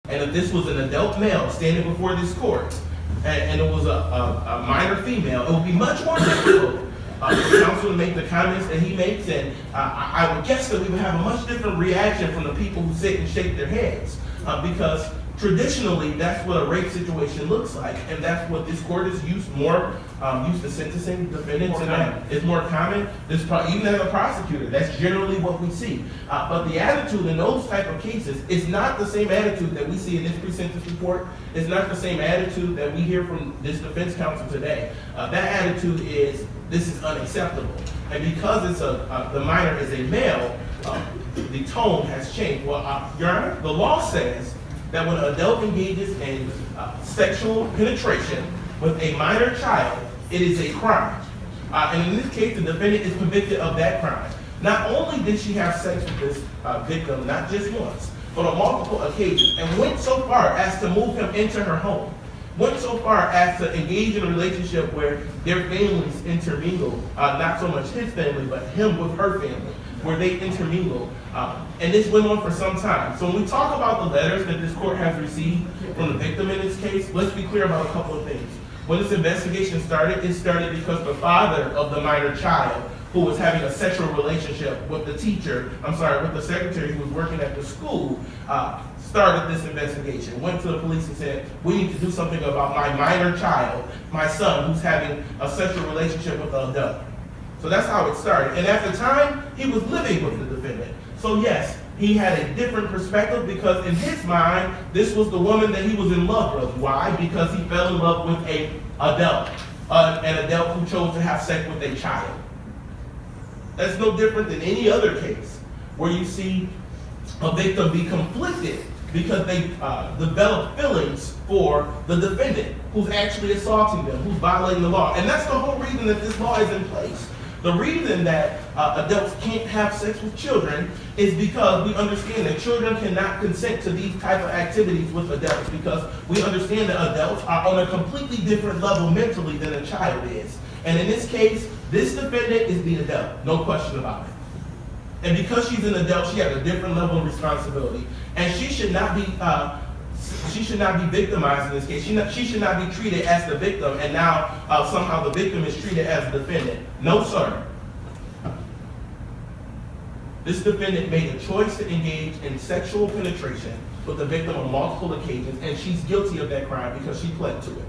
And if this was an adult male standing before this court, and it was a minor female, it would be much more difficult for counsel to make the comments that he makes, and I would guess that we would have a much different reaction from the people who sit and shake their heads, because traditionally that's what a rape situation looks like, and that's what this court is used to sentencing defendants, and that is more common. Even as a prosecutor, that's generally what we see. But the attitude in those type of cases is not the same attitude that we see in this pre-sentence report. It's not the same attitude that we hear from this defense counsel today. That attitude is, this is unacceptable. And because it's the minor is a male, the tone has changed. Well, Your Honor, the law says that when an adult engages in sexual penetration with a minor child, it is a crime. And in this case, the defendant is convicted of that crime. Not only did she have sex with this victim, not just once, but on multiple occasions, and went so far as to move him into her home, went so far as to engage in a relationship where their families intermingle, not so much his family, but him with her family, where they intermingle. And this went on for some time. So when we talk about the letters that this court has received from the victim in this case, let's be clear about a couple of things. When this investigation started, it started because the father of the minor child, who was having a sexual relationship with the with the secretary who was working at the school, started this investigation, went to the police and said, we need to do something about my minor child, my son, who's having a sexual relationship with an adult. So that's how it started. And at the time, he was living with the defendant. So yes, he had a different perspective because in his mind, this was the woman that he was in love with. Why? Because he fell in love with an adult who chose to have sex with a child. That's no different than any other case where you see a victim be conflicted because they develop feelings for the defendant who's actually assaulting them, who's violating the law. And that's the whole reason that this law is in place. The reason that adults can't have sex with children is because we understand that children cannot consent to these type of activities with adults, because we understand that adults are on a completely different level mentally than a child is. And in this case, this defendant is the adult, no question about it. And because she's an adult, she has a different level of responsibility. And she should not be victimized in this case. She should not be treated as the victim, and now somehow the victim is treated as the defendant. No, sir. This defendant made a choice to engage in sexual penetration with the victim on multiple occasions, and she's guilty of that crime because she pled to it.